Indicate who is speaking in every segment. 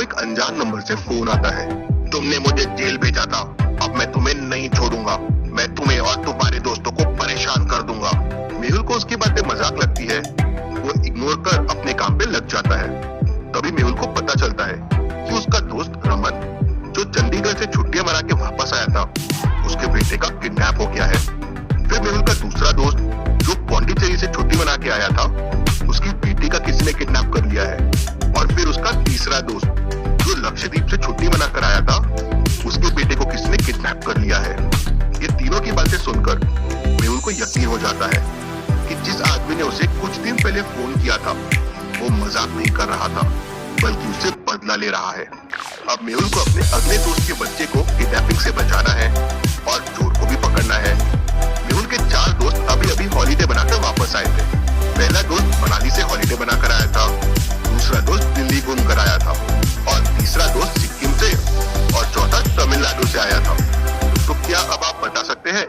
Speaker 1: एक अनजान नंबर से फोन आता है। तुमने मुझे जेल भेजा था, अब मैं तुम्हें नहीं छोड़ूंगा, मैं तुम्हें और तुम्हारे दोस्तों को परेशान कर दूंगा। मेहुल को उसकी बातें मजाक लगती है, वो इग्नोर कर अपने काम पे लग जाता है। तभी मेहुल को पता चलता है कि उसका दोस्त रमन, जो चंडीगढ़ से छुट्टियां मना के वापस आया था, उसके बेटे का किडनैप हो गया है। फिर मेहुल का दूसरा दोस्त, जो पौंडीचेरी से छुट्टी मना के आया था, उसकी बेटी का किसी ने किडनैप कर लिया है। और फिर उसका तीसरा दोस्त, जो लक्षद्वीप से छुट्टी मना कर आया था, उसके बेटे को किसी ने किडनैप कर लिया है। ये तीनों की बातें सुनकर मेहुल को यकीन हो जाता है कि जिस आदमी ने उसे कुछ दिन पहले फोन किया था, वो मजाक नहीं कर रहा था, बल्कि उससे बदला ले रहा है। अब मेहुल को अपने अगले दोस्त के बच्चे को किडनैपिंग से बचाना है और चोर को भी पकड़ना है। मेहुल के 4 दोस्त अभी हॉलीडे बनाकर वापस आए थे। पहला दोस्त मनाली से हॉलीडे बनाकर आया था, दूसरा दोस्त दिल्ली घूम कर आया था, और तीसरा दोस्त सिक्किम से, और चौथा तमिलनाडु से आया था। तो क्या अब आप बता सकते हैं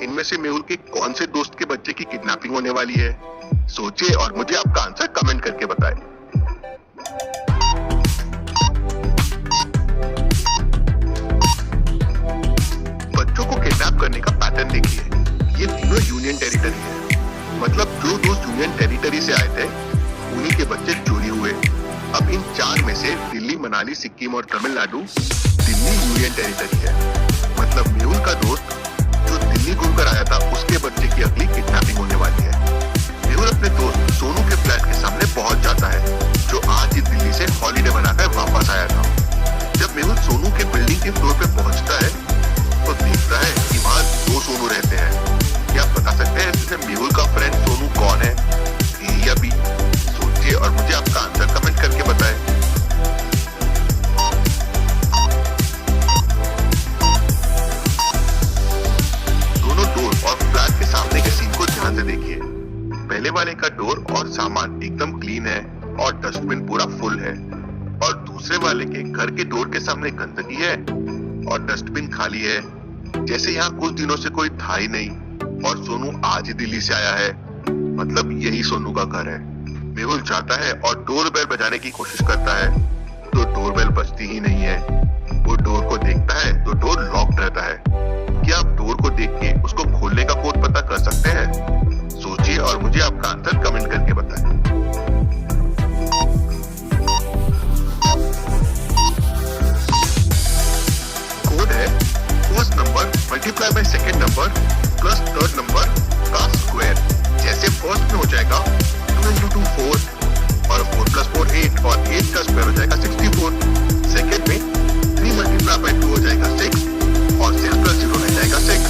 Speaker 1: इनमें से मेहुल के कौन से दोस्त के बच्चे की किडनैपिंग होने वाली है? सोचिए और मुझे आपका आंसर कमेंट करके बताएं। बच्चों को किडनैप करने का पैटर्न देखिए। ये तीनों यूनियन टेरिटरी है, मतलब जो दोस्त यूनियन टेरिटरी से आए थे उन्हीं के बच्चे चोरी हुए। अब इन 4 में से दिल्ली, मनाली, सिक्किम और तमिलनाडु दिल्ली यूनियन टेरिटरी है। मतलब मेहुल का दोस्त जो दिल्ली घूमकर आया था, उसके बच्चे की अगली किडनैपिंग होने वाली है। मेहुल अपने दोस्त सोनू के फ्लैट के सामने पहुंच जाता है, जो आज ही दिल्ली से हॉलीडे बनाकर वापस आया था। जब मेहुल सोनू के बिल्डिंग के फ्लोर पे पहुंचता है तो देखता है कि वहाँ 2 सोनू रहते हैं। क्या आप बता सकते हैं इसमें मेहुल का फ्रेंड सोनू कौन है? ए या बी? सोचिए और मुझे आपका आंसर कमेंट करके बताएं। दोनों डोर और फ्लैट के सामने के सीन को ध्यान से देखिए। पहले वाले का डोर और सामान एकदम क्लीन है और डस्टबिन पूरा फुल है, और दूसरे वाले के घर के डोर के सामने गंदगी है और डस्टबिन खाली है, जैसे यहाँ कुछ दिनों से कोई था ही नहीं। और सोनू आज ही दिल्ली से आया है, मतलब यही सोनू का घर है। मेहुल जाता है और डोरबेल बजाने की कोशिश करता है, तो डोरबेल बजती ही नहीं है। वो डोर को देखता है तो डोर लॉक्ड रहता है। क्या आप डोर को देख के उसको खोलने का कोड पता कर सकते हैं? सोचिए और मुझे आपका आंसर कमेंट करके बताएं। कोड है first number multiply by second number plus third number का स्क्वायर। जैसे फर्स्ट में हो जाएगा 2 into 2 4, और 4 plus 4 8, और 8 का स्क्वायर हो जाएगा 64। सेकेंड में 3 मल्टीप्लाई बाय 2 हो जाएगा 6, और 6 plus 0 हो जाएगा 6,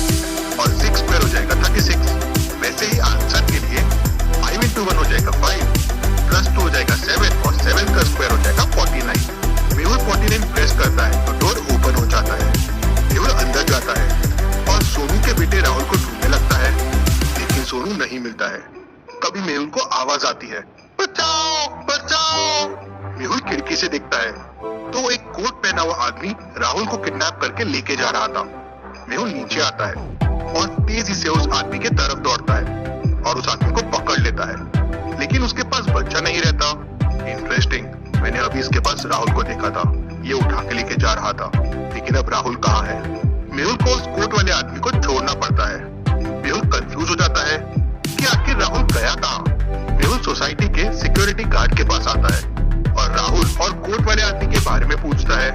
Speaker 1: और 6 स्क्वायर हो जाएगा 36। वैसे ही आंसर के लिए 5 into 1 हो जाएगा 5, प्लस 2 हो जाएगा 7, और 7 का स्क्वायर हो जाएगा 49। मेहुल 49 प्रेस करता है तो डोर ओपन हो जाता है। मेहुल अंदर जाता है और सोनू के बेटे राहुल को ढूंढने लगता है, लेकिन सोनू नहीं मिलता है। तभी मेहुल को आवाज आती है, बचाओ बचाओ। मेहुल खिड़की से देखता है तो एक कोट पहना हुआ आदमी राहुल को किडनैप करके लेके जा रहा था। मेहुल नीचे आता है और तेजी से उस आदमी के तरफ दौड़ता है और उस आदमी को पकड़ लेता है, लेकिन उसके पास बच्चा नहीं रहता। इंटरेस्टिंग, मैंने अभी इसके पास राहुल को देखा था, ये उठा के लेके जा रहा था, लेकिन अब राहुल कहाँ है? मेहुल को उस कोट वाले आदमी को छोड़ना पड़ता है। मेहुल कंफ्यूज हो जाता है कि आखिर राहुल गया कहाँ। मेहुल सोसाइटी के सिक्योरिटी गार्ड के पास आता है और राहुल और कोट वाले आदमी के बारे में पूछता है,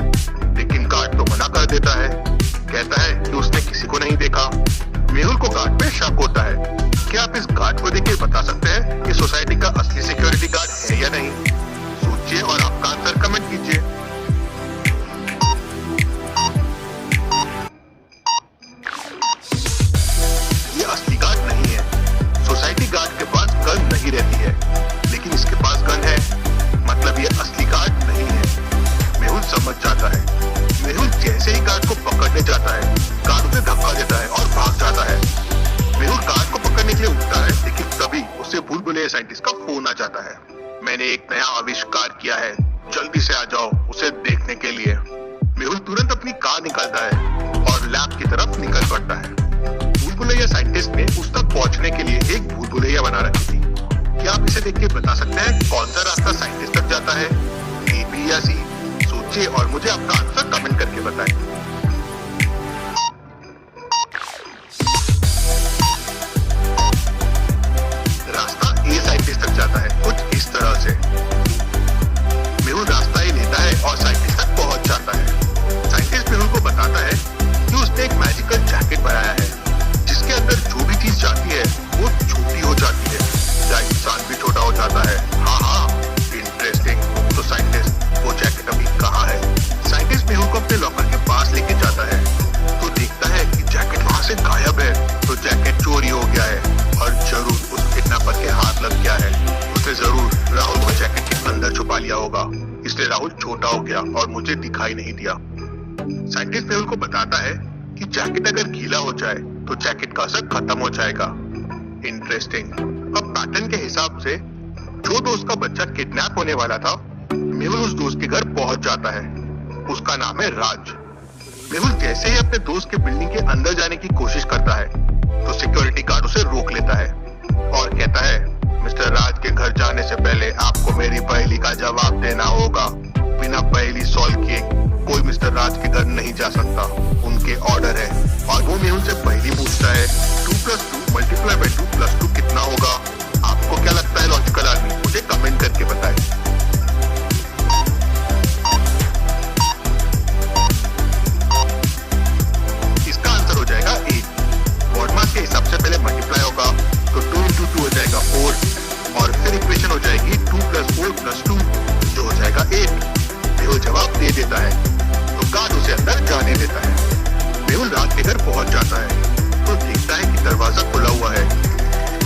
Speaker 1: लेकिन गार्ड तो मना कर देता है, कहता है कि उसने किसी को नहीं देखा। मेहुल को गार्ड पे शक होता है। क्या आप इस गार्ड को देख के बता सकते हैं कि सोसाइटी का असली सिक्योरिटी गार्ड है या नहीं? सोचिए और आपका आंसर कमेंट कीजिए। ये असली गार्ड नहीं है। सोसाइटी गार्ड के पास गन नहीं रहती है, लेकिन इसके पास गन है, मतलब ये असली गार्ड नहीं है। मेहुल समझ जाता है। मेहुल जैसे ही गार्ड को पकड़ने जाता है, गार्ड उसे धक्का देता है और भाग जाता है। मेहुल गार्ड को पकड़ने के लिए उठता है, लेकिन तभी उसे भूल-भुलैया साइंटिस्ट का फोन आ जाता है। मैंने एक नया आविष्कार किया है, जल्दी से आ जाओ उसे देखने के लिए। मेहुल तुरंत अपनी कार निकालता है और लैब की तरफ निकल पड़ता है। भूल-भुलैया साइंटिस्ट ने उस तक पहुंचने के लिए एक भूल-भुलैया बना रखी थी। क्या आप इसे देख के बता सकते हैं कौन सा रास्ता साइंटिस्ट तक जाता है? ए, बी या सी? सोचिए और मुझे आपका आंसर कमेंट करके बताएं। रास्ता ए साइंटिस्ट तक जाता है कुछ इस तरह से। मेहुल रास्ता ही लेता है और साइंटिस्ट तक पहुंच जाता है। साइंटिस्ट मेहुल को बताता है कि उसने एक मैजिकल जैकेट बनाया है जिसके अंदर जो भी चीज जाती है वो छोटी हो जाती है या इंसान भी छोटा हो जाता है। हाँ, इंटरेस्टिंग। तो साइंटिस्ट वो जैकेट अभी कहाँ है? साइंटिस्ट मेहुल को अपने लॉकर के पास लेके जाता है तो देखता है कि जैकेट वहाँ से गायब है। तो जैकेट चोरी हो गया है और जरूर उस किडनैपर के हाथ लग गया है। उसने जरूर राहुल को जैकेट के अंदर छुपा लिया होगा, इसलिए राहुल छोटा हो गया और मुझे दिखाई नहीं दिया। साइंटिस्ट मेहुल को बताता है कि जैकेट अगर गीला हो जाए तो जैकेट का असर खत्म हो जाएगा। इंटरेस्टिंग। अब पैटर्न के हिसाब से जो दोस्त का बच्चा किडनैप होने वाला था, मेहुल उस दोस्त के घर पहुंच जाता है। उसका नाम है राज। मेहुल जैसे ही अपने दोस्त के बिल्डिंग के अंदर जाने की कोशिश करता है तो सिक्योरिटी गार्ड उसे रोक लेता है और कहता है, मिस्टर राज के घर जाने से पहले आपको मेरी पहेली का जवाब देना होगा। बिना पहेली सॉल्व किए कोई मिस्टर राज के घर नहीं जा सकता, उनके ऑर्डर है। और वो मेहुल से पहेली पूछता है 2 + 2 × 2 + 2 कितना होगा? आपको क्या लगता है लॉजिकल आदमी? मुझे कमेंट करके बताएं। इसका आंसर हो जाएगा 8। मॉड मास के हिसाब से पहले मल्टीप्लाई होगा तो 2 × 2 हो जाएगा 4 और फिर इक्वेशन हो जाएगी 2 + 4 + 2 जो हो जाएगा 8। मेहुल जवाब दे देता है तो गार्ड उसे अंदर जाने देता है। मेहुल राज के घर पहुंच जाता है तो देखता है कि दरवाजा खुला हुआ है।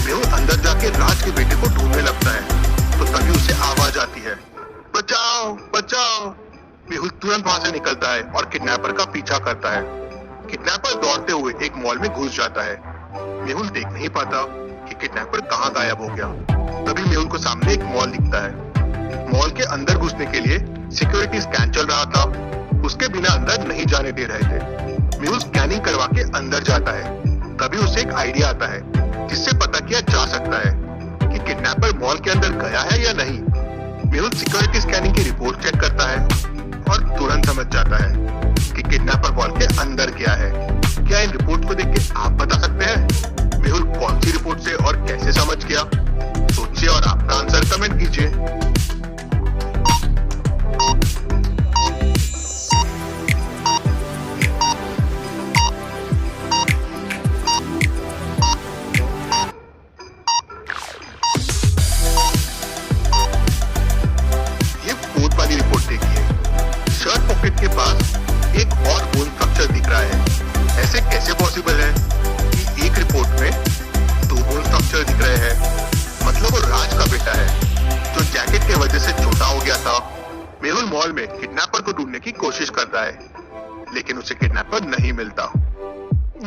Speaker 1: मेहुल अंदर जाके राज के बेटे को ढूंढने लगता है तो तभी उसे आवाज आती है, बचाओ बचाओ। मेहुल तुरंत वहां से निकलता है और किडनैपर का पीछा करता है। किडनैपर दौड़ते हुए एक मॉल में घुस जाता है। मेहुल देख नहीं पाता कि किडनैपर कहाँ गायब हो गया। तभी मेहुल को सामने एक मॉल दिखता है। मॉल के अंदर घुसने के लिए सिक्योरिटी स्कैन चल रहा था, उसके बिना अंदर नहीं जाने दे रहे थे। मेहुल स्कैनिंग करवा के अंदर जाता है। तभी उसे एक आइडिया आता है जिससे पता किया जा सकता है कि किडनैपर मॉल के अंदर गया है या नहीं। मेहुल सिक्योरिटी स्कैनिंग की रिपोर्ट चेक करता है और तुरंत समझ जाता है कि किडनैपर मॉल के अंदर गया है। क्या इन रिपोर्ट को देख के आप बता सकते हैं मेहुल कौन सी रिपोर्ट से और कैसे समझ गया? सोचिए और आपका आंसर कमेंट कीजिए। के पास एक और बोन स्ट्रक्चर दिख रहा है। ऐसे कैसे पॉसिबल है कि एक रिपोर्ट में 2 बोन स्ट्रक्चर दिख रहे हैं? मतलब वो राज का बेटा है जो जैकेट के वजह से छोटा हो गया था। मेहुल मॉल में किडनैपर को ढूंढने की कोशिश करता है लेकिन उसे किडनैपर नहीं मिलता।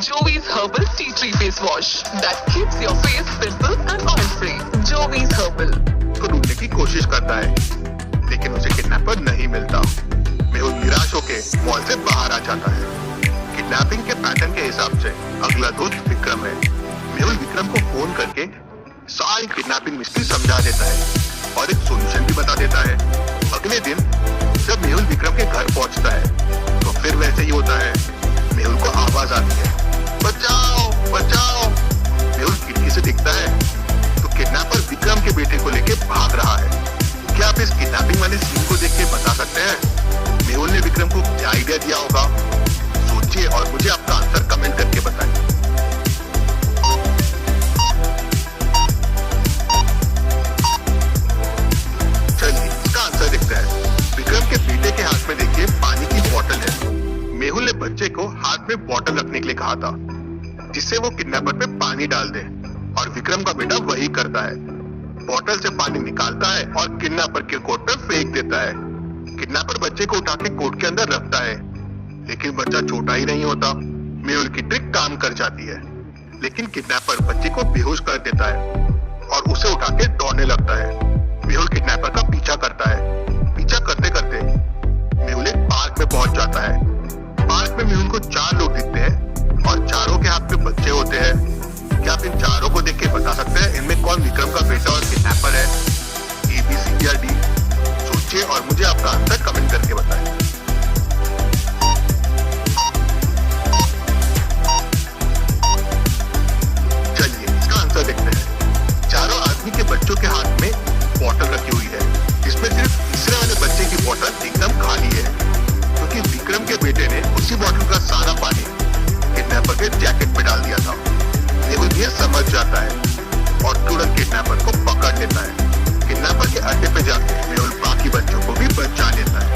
Speaker 2: Joey's Herbal Tea Tree Face Wash that keeps your face simple and oil free. Joey's Herbal
Speaker 1: को ढूंढने की कोशिश करता है लेकिन उसे किडनैपर नहीं मिलता। मेहुल निराश होकर मॉल से बाहर आ जाता है। किडनैपिंग के पैटर्न के हिसाब से अगला दोस्त विक्रम है। मेहुल विक्रम को फोन करके सारी किडनैपिंग मिस्ट्री समझा देता है और एक सॉल्यूशन भी बता देता है। अगले दिन जब मेहुल विक्रम के घर पहुंचता है तो फिर वैसे ही होता है। मेहुल को आवाज आती है, बचाओ बचाओ। मेहुल खिड़की से दिखता है तो किडनैपर विक्रम के बेटे को लेके भाग रहा है। क्या आप इस किडनैपिंग वाले सीन को देख के बता सकते हैं मेहुल ने विक्रम को क्या आइडिया दिया होगा? सोचिए और मुझे आपका आंसर कमेंट करके बताएं। चलिए इसका आंसर देखते हैं। विक्रम के बेटे के हाथ में देखिए पानी की बोतल है। मेहुल ने बच्चे को हाथ में बोतल रखने के लिए कहा था जिससे वो किडनैपर पे पानी डाल दे और विक्रम का बेटा वही करता है। बोतल से पानी निकालता है और किडनैपर के कोट पे फेंक देता है। किडनैपर बच्चे को उठा के कोट के अंदर रखता है लेकिन बच्चा छोटा ही नहीं होता। मेहुल की ट्रिक काम कर जाती है लेकिन किडनैपर बच्चे को बेहोश कर देता है और उसे उठा के दौड़ने लगता है। मेहुल किडनैपर का पीछा करता है। पीछा करते करते मेहुल एक पार्क में पहुंच जाता है। पार्क में मेहुल को 4 लोग दिखते हैं और चारों के हाथ में बच्चे होते हैं। क्या आप इन चारों को देख के बता सकते हैं इनमें कौन विक्रम का बेटा और किडनैपर है? A, B, C या D? सोचिए और मुझे आपका आंसर कमेंट करके बताएं। बेटे ने उसी बॉटल का सारा पानी किडनैपर के जैकेट में डाल दिया था। मेहुल ये समझ जाता है और तुरंत किडनैपर को पकड़ लेता है। किडनैपर के अड्डे पे जाके मेहुल बाकी बच्चों को भी बचा लेता है।